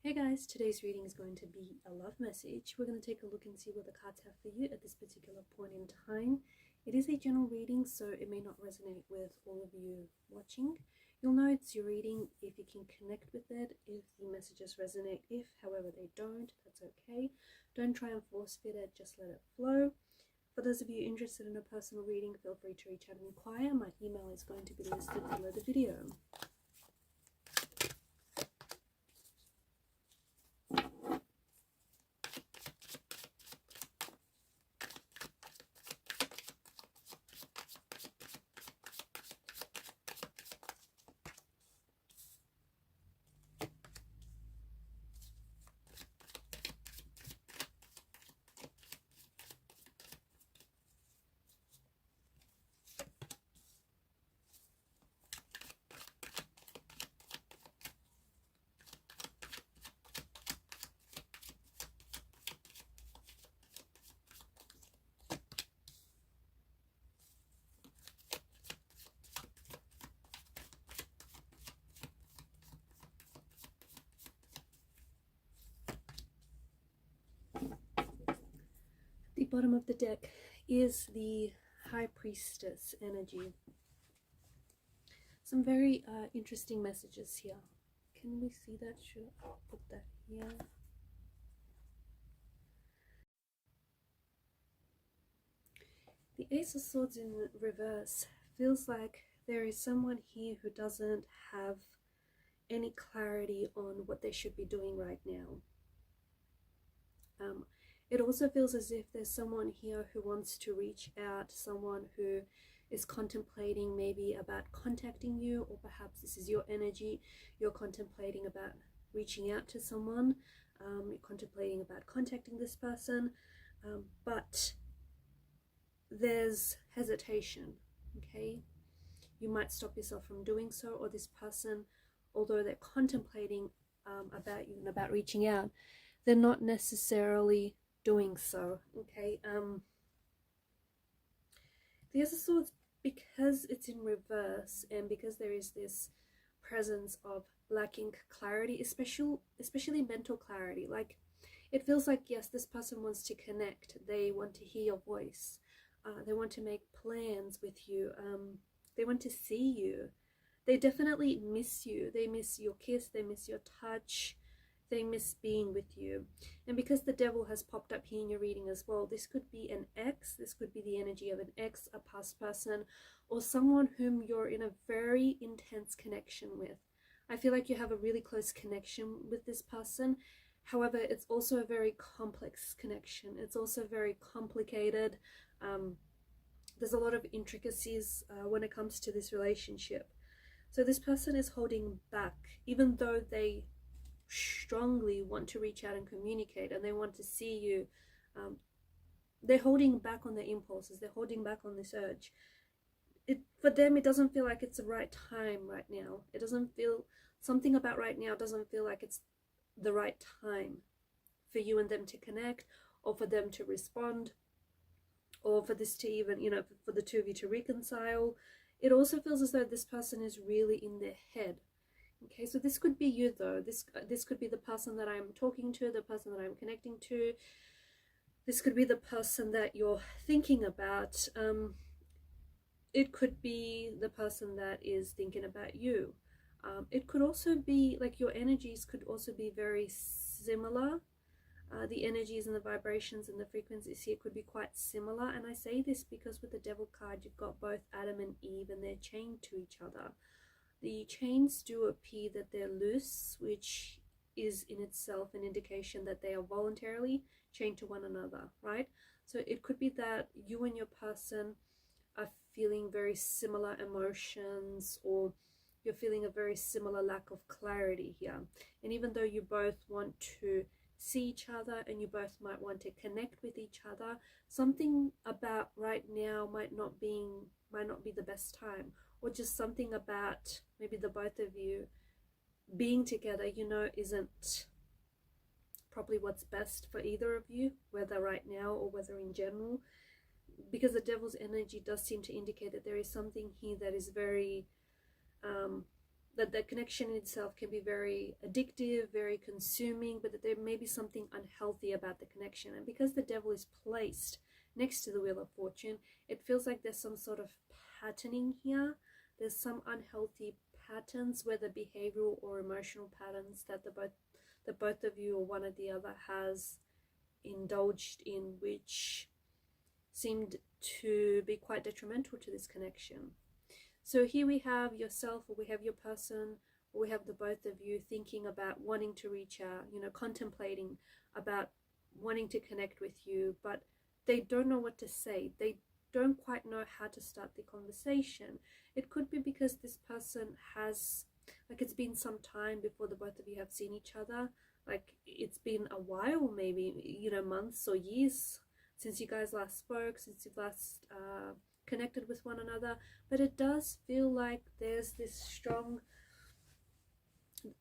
Hey guys, today's reading is going to be a love message. We're going to take a look and see what the cards have for you at this particular point in time. It is a general reading, so it may not resonate with all of you watching. You'll know it's your reading if you can connect with it, if the messages resonate. If, however, they don't, that's okay. Don't try and force fit it, just let it flow. For those of you interested in a personal reading, feel free to reach out and inquire. My email is going to be listed below the video. The bottom of the deck is the High Priestess energy. Some very interesting messages here. Can we see that? Should I put that here? The Ace of Swords in reverse feels like there is someone here who doesn't have any clarity on what they should be doing right now. It also feels as if there's someone here who wants to reach out, someone who is contemplating maybe about contacting you, or perhaps this is your energy, you're contemplating about reaching out to someone, you're contemplating about contacting this person, but there's hesitation, okay? You might stop yourself from doing so, or this person, although they're contemplating about you and about reaching out, they're not necessarily doing so, okay? The Ace of Swords, because it's in reverse and because there is this presence of lacking clarity, especially mental clarity, like it feels like, yes, this person wants to connect, they want to hear your voice, they want to make plans with you, they want to see you, they definitely miss you, they miss your kiss, they miss your touch, they miss being with you. And because the Devil has popped up here in your reading as well, this could be an ex, this could be the energy of an ex, a past person, or someone whom you're in a very intense connection with. I feel like you have a really close connection with this person. However, it's also a very complex connection. It's also very complicated. There's a lot of intricacies when it comes to this relationship. So this person is holding back, even though they strongly want to reach out and communicate and they want to see you. They're holding back on their impulses, they're holding back on this urge. For them, it doesn't feel like it's the right time right now. It doesn't feel, something about right now doesn't feel like it's the right time for you and them to connect, or for them to respond, or for this to even, you know, for the two of you to reconcile. It also feels as though this person is really in their head. Okay, so this could be you though. This could be the person that I'm talking to, the person that I'm connecting to. This could be the person that you're thinking about. It could be the person that is thinking about you. It could also be like your energies could also be very similar. The energies and the vibrations and the frequencies here could be quite similar. And I say this because with the Devil card, you've got both Adam and Eve and they're chained to each other. The chains do appear that they're loose, which is in itself an indication that they are voluntarily chained to one another, right? So it could be that you and your person are feeling very similar emotions, or you're feeling a very similar lack of clarity here. And even though you both want to see each other and you both might want to connect with each other, something about right now might not be the best time, or just something about maybe the both of you being together, you know, isn't probably what's best for either of you, whether right now or whether in general. Because the Devil's energy does seem to indicate that there is something here that is very that the connection itself can be very addictive, very consuming, but that there may be something unhealthy about the connection. And because the devil is placed next to the Wheel of Fortune, it feels like there's some sort of patterning here. There's some unhealthy patterns, whether behavioral or emotional patterns, that both of you or one or the other has indulged in, which seemed to be quite detrimental to this connection. So here we have yourself, or we have your person, or we have the both of you thinking about wanting to reach out, you know, contemplating about wanting to connect with you, but they don't know what to say. They don't quite know how to start the conversation. It could be because this person has, like, it's been some time before the both of you have seen each other. Like, it's been a while, maybe, you know, months or years since you guys last spoke, since you've last connected with one another. But it does feel like there's this strong,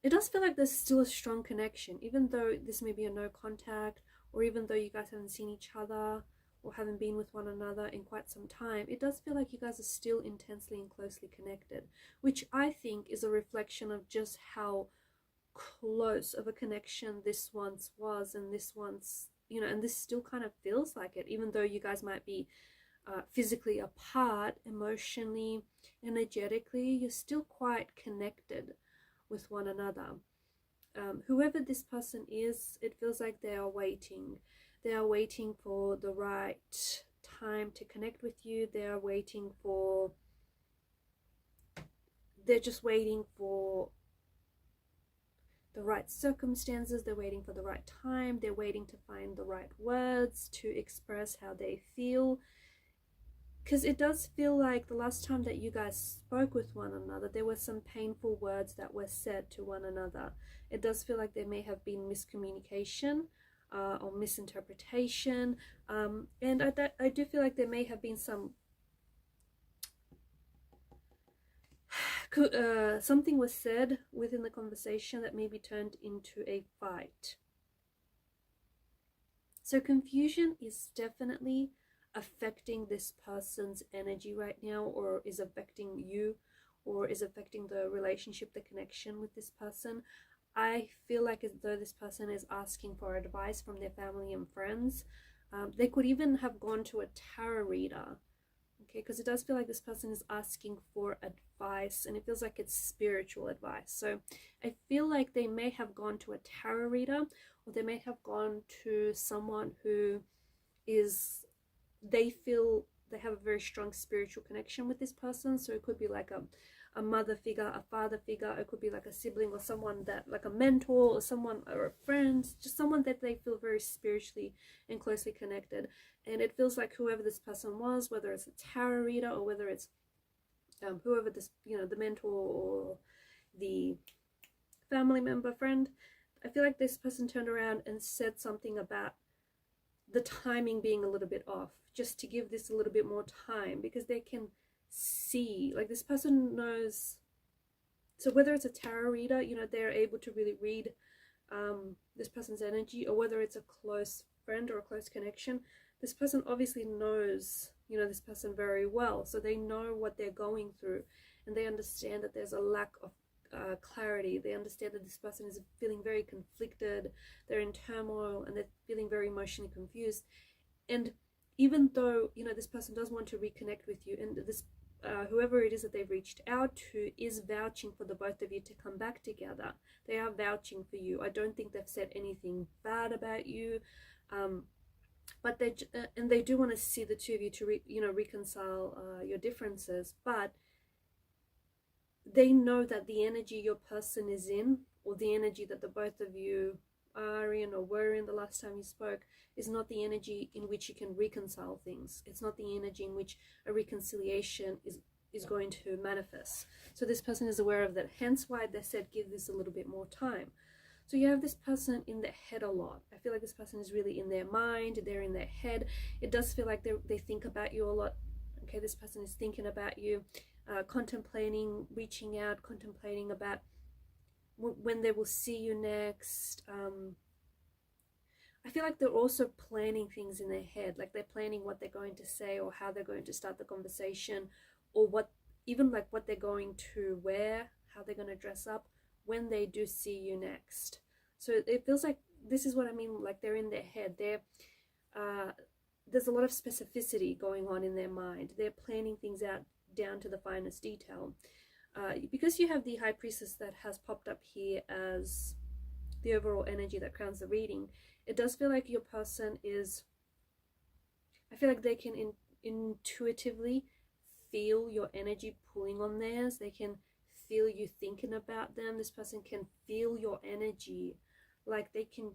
it does feel like there's still a strong connection, even though this may be a no contact, or even though you guys haven't seen each other or haven't been with one another in quite some time. It does feel like you guys are still intensely and closely connected, which I think is a reflection of just how close of a connection this once was, and this once, you know, and this still kind of feels like it, even though you guys might be physically apart, emotionally, energetically, you're still quite connected with one another. Whoever this person is, it feels like they are waiting. They are waiting for the right time to connect with you. They are waiting for, they're just waiting for the right circumstances. They're waiting for the right time. They're waiting to find the right words to express how they feel. Because it does feel like the last time that you guys spoke with one another, there were some painful words that were said to one another. It does feel like there may have been miscommunication or misinterpretation. And I do feel like there may have been some, something was said within the conversation that maybe turned into a fight. So confusion is definitely affecting this person's energy right now, or is affecting you, or is affecting the relationship, the connection with this person. I feel like as though this person is asking for advice from their family and friends. They could even have gone to a tarot reader, okay, because it does feel like this person is asking for advice, and it feels like it's spiritual advice. So I feel like they may have gone to a tarot reader, or they may have gone to someone who is, they feel they have a very strong spiritual connection with this person. So it could be like a mother figure, a father figure. It could be like a sibling, or someone that, like a mentor, or someone, or a friend, just someone that they feel very spiritually and closely connected. And it feels like whoever this person was, whether it's a tarot reader, or whether it's whoever this, you know, the mentor or the family member, friend, I feel like this person turned around and said something about the timing being a little bit off, just to give this a little bit more time, because they can see, like, this person knows. So whether it's a tarot reader, you know, they're able to really read this person's energy, or whether it's a close friend or a close connection, this person obviously knows, you know, this person very well. So they know what they're going through, and they understand that there's a lack of clarity. They understand that this person is feeling very conflicted, they're in turmoil, and they're feeling very emotionally confused. And even though, you know, this person does want to reconnect with you, and this whoever it is that they've reached out to is vouching for the both of you to come back together. They are vouching for you. I don't think they've said anything bad about you, but they do want to see the two of you to reconcile your differences. But they know that the energy your person is in, or the energy that the both of you are in or were in the last time you spoke, is not the energy in which you can reconcile things. It's not the energy in which a reconciliation is going to manifest. So this person is aware of that, hence why they said give this a little bit more time. So you have this person in their head a lot. I feel like this person is really in their mind, they're in their head. It does feel like they think about you a lot. Okay, this person is thinking about you, contemplating, reaching out, contemplating about when they will see you next. I feel like they're also planning things in their head, like they're planning what they're going to say, or how they're going to start the conversation, or what they're going to wear, how they're going to dress up when they do see you next. So it feels like, this is what I mean, like they're in their head. There's a lot of specificity going on in their mind. They're planning things out down to the finest detail. Because you have the High Priestess that has popped up here as the overall energy that crowns the reading, it does feel like your person is, I feel like they can intuitively feel your energy pulling on theirs. They can feel you thinking about them. This person can feel your energy. Like they can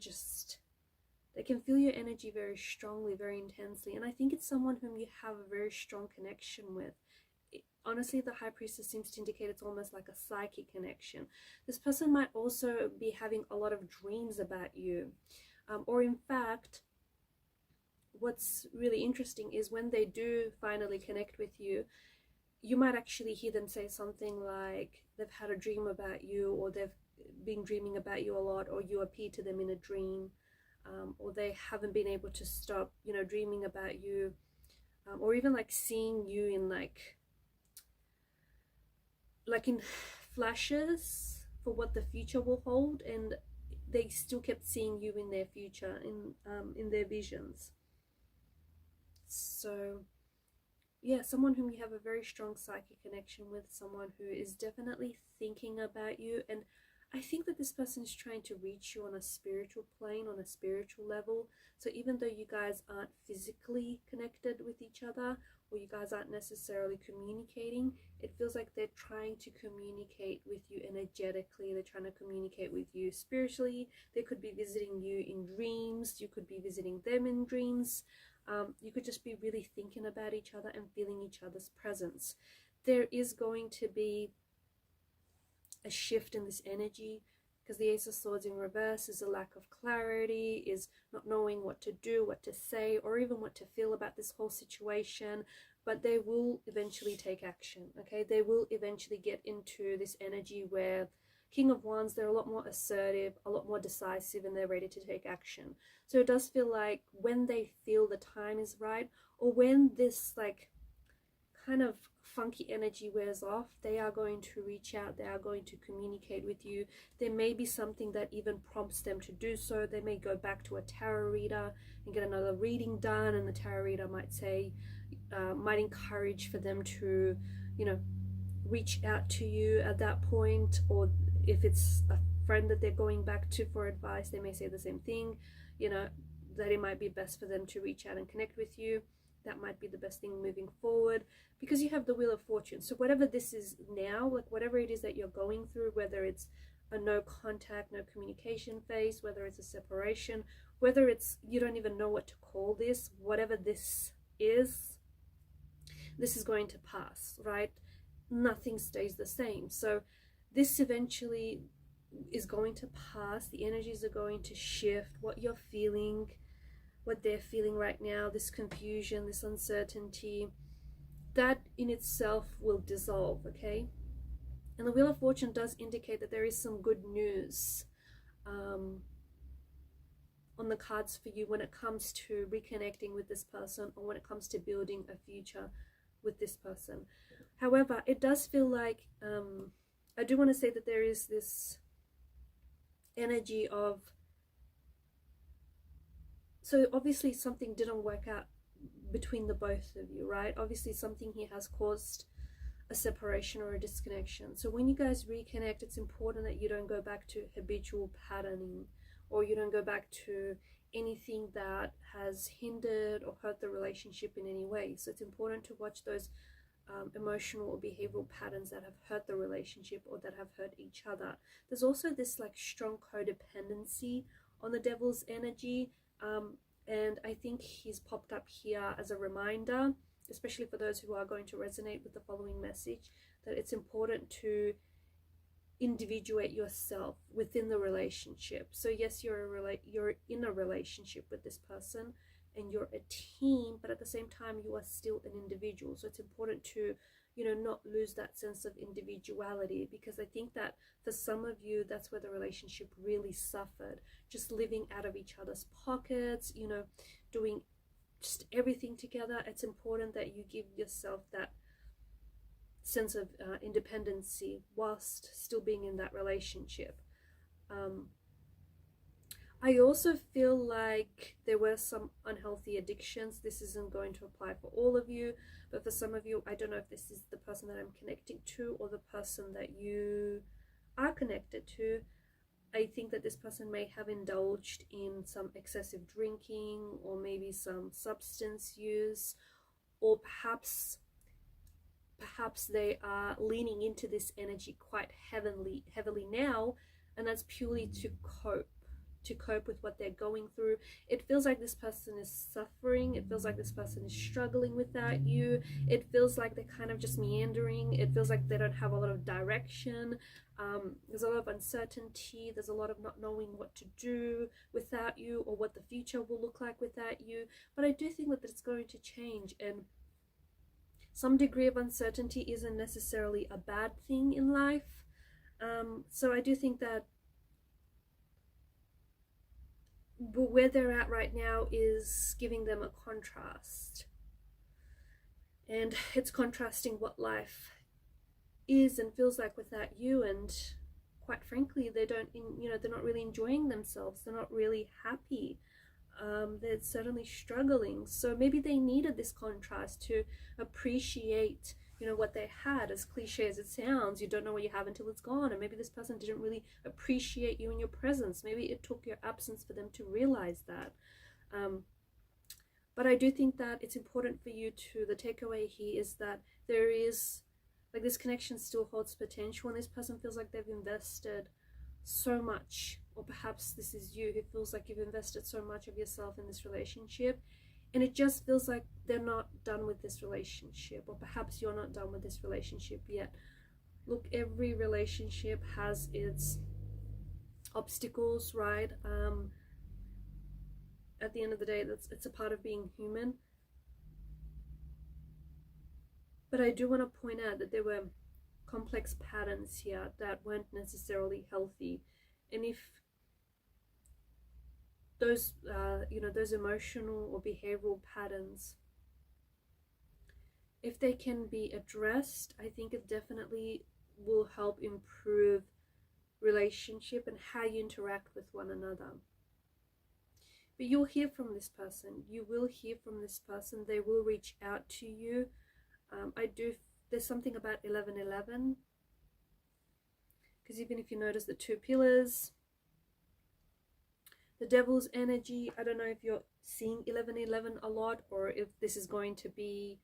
feel your energy very strongly, very intensely. And I think it's someone whom you have a very strong connection with. Honestly, the High Priestess seems to indicate it's almost like a psychic connection. This person might also be having a lot of dreams about you. Or in fact, what's really interesting is when they do finally connect with you, you might actually hear them say something like they've had a dream about you, or they've been dreaming about you a lot, or you appear to them in a dream, or they haven't been able to stop, you know, dreaming about you, or even like seeing you in like in flashes for what the future will hold, and they still kept seeing you in their future, in their visions. So yeah, someone whom you have a very strong psychic connection with, someone who is definitely thinking about you. And I think that this person is trying to reach you on a spiritual plane, on a spiritual level. So even though you guys aren't physically connected with each other, or you guys aren't necessarily communicating, it feels like they're trying to communicate with you energetically. They're trying to communicate with you spiritually. They could be visiting you in dreams. You could be visiting them in dreams. You could just be really thinking about each other and feeling each other's presence. There is going to be a shift in this energy, because the Ace of Swords in reverse is a lack of clarity, is not knowing what to do, what to say, or even what to feel about this whole situation. But they will eventually take action, okay? They will eventually get into this energy where King of Wands, they're a lot more assertive, a lot more decisive, and they're ready to take action. So it does feel like when they feel the time is right, or when this like kind of funky energy wears off, they are going to reach out. They are going to communicate with you. There may be something that even prompts them to do so. They may go back to a tarot reader and get another reading done, and the tarot reader might say, might encourage for them to, you know, reach out to you at that point. Or if it's a friend that they're going back to for advice, they may say the same thing, you know, that it might be best for them to reach out and connect with you. That might be the best thing moving forward, because you have the Wheel of Fortune. So whatever this is now, like whatever it is that you're going through, whether it's a no contact, no communication phase, whether it's a separation, whether it's you don't even know what to call this, whatever this is going to pass, right? Nothing stays the same. So this eventually is going to pass. The energies are going to shift. What you're feeling, what they're feeling right now, this confusion, this uncertainty, that in itself will dissolve, okay? And the Wheel of Fortune does indicate that there is some good news on the cards for you when it comes to reconnecting with this person, or when it comes to building a future with this person. However, it does feel like, I do want to say that there is this energy of, so obviously something didn't work out between the both of you, right? Obviously something here has caused a separation or a disconnection. So when you guys reconnect, it's important that you don't go back to habitual patterning, or you don't go back to anything that has hindered or hurt the relationship in any way. So it's important to watch those emotional or behavioral patterns that have hurt the relationship or that have hurt each other. There's also this like strong codependency on the Devil's energy, and I think he's popped up here as a reminder, especially for those who are going to resonate with the following message, that it's important to individuate yourself within the relationship. So yes, you're in a relationship with this person and you're a team, but at the same time you are still an individual. So it's important to, you know, not lose that sense of individuality, because I think that for some of you, that's where the relationship really suffered, just living out of each other's pockets, you know, doing just everything together. It's important that you give yourself that sense of independency whilst still being in that relationship. I also feel like there were some unhealthy addictions. This isn't going to apply for all of you, but for some of you, I don't know if this is the person that I'm connecting to or the person that you are connected to. I think that this person may have indulged in some excessive drinking or maybe some substance use, or perhaps they are leaning into this energy quite heavily now, and that's purely to cope with what they're going through. It feels like this person is suffering. It feels like this person is struggling without you. It feels like they're kind of just meandering. It feels like they don't have a lot of direction. There's a lot of uncertainty. There's a lot of not knowing what to do without you, or what the future will look like without you. But I do think that it's going to change, and some degree of uncertainty isn't necessarily a bad thing in life. So I do think that where they're at right now is giving them a contrast, and it's contrasting what life is and feels like without you. And quite frankly, they're not really enjoying themselves. They're not really happy. They're certainly struggling. So maybe they needed this contrast to appreciate what they had. As cliche as it sounds, you don't know what you have until it's gone. And maybe this person didn't really appreciate you in your presence. Maybe it took your absence for them to realize that. But I do think that it's important for you to, the takeaway here is that there is, like, this connection still holds potential, and this person feels like they've invested so much, or perhaps this is you who feels like you've invested so much of yourself in this relationship, and it just feels like they're not done with this relationship, or perhaps you're not done with this relationship yet. Look, every relationship has its obstacles, right? At the end of the day, it's a part of being human. But I do want to point out that there were complex patterns here that weren't necessarily healthy, and if those those emotional or behavioral patterns, if they can be addressed, I think it definitely will help improve relationship and how you interact with one another. But you'll hear from this person. You will hear from this person. They will reach out to you. There's something about 1111, because even if you notice the two pillars, the devil's energy, I don't know if you're seeing 1111 a lot, or if this is going to be,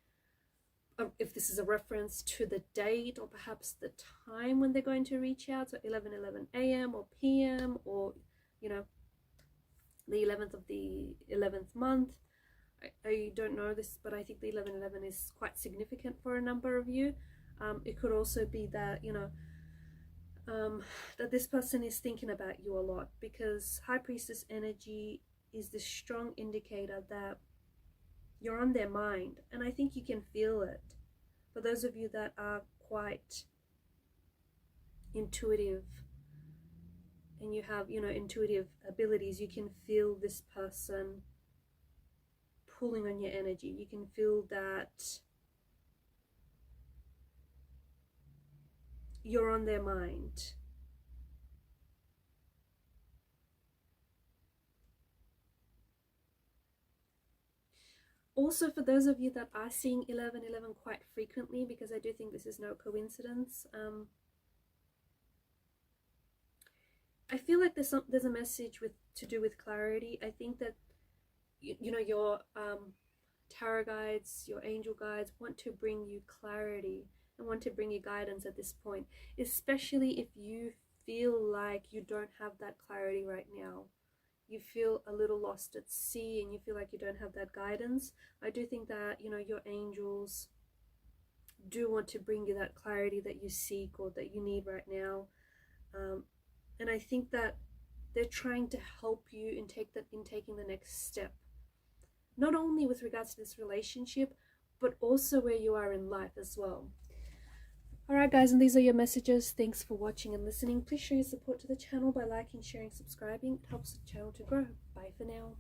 if this is a reference to the date or perhaps the time when they're going to reach out. So 11:11 a.m. or p.m. or the 11th of the 11th month. I don't know this, but I think the 11:11 is quite significant for a number of you. It could also be that that this person is thinking about you a lot, because High Priestess energy is this strong indicator that you're on their mind, and I think you can feel it. For those of you that are quite intuitive and you have intuitive abilities, you can feel this person pulling on your energy. You can feel that you're on their mind. Also, for those of you that are seeing 11:11 quite frequently, because I do think this is no coincidence, I feel like there's a message to do with clarity. I think that your tarot guides, your angel guides want to bring you clarity and want to bring you guidance at this point, especially if you feel like you don't have that clarity right now. You feel a little lost at sea and you feel like you don't have that guidance. I do think that your angels do want to bring you that clarity that you seek or that you need right now, and I think that they're trying to help you in taking the next step, not only with regards to this relationship, but also where you are in life as well. Alright guys, and these are your messages. Thanks for watching and listening. Please show your support to the channel by liking, sharing, subscribing. It helps the channel to grow. Bye for now.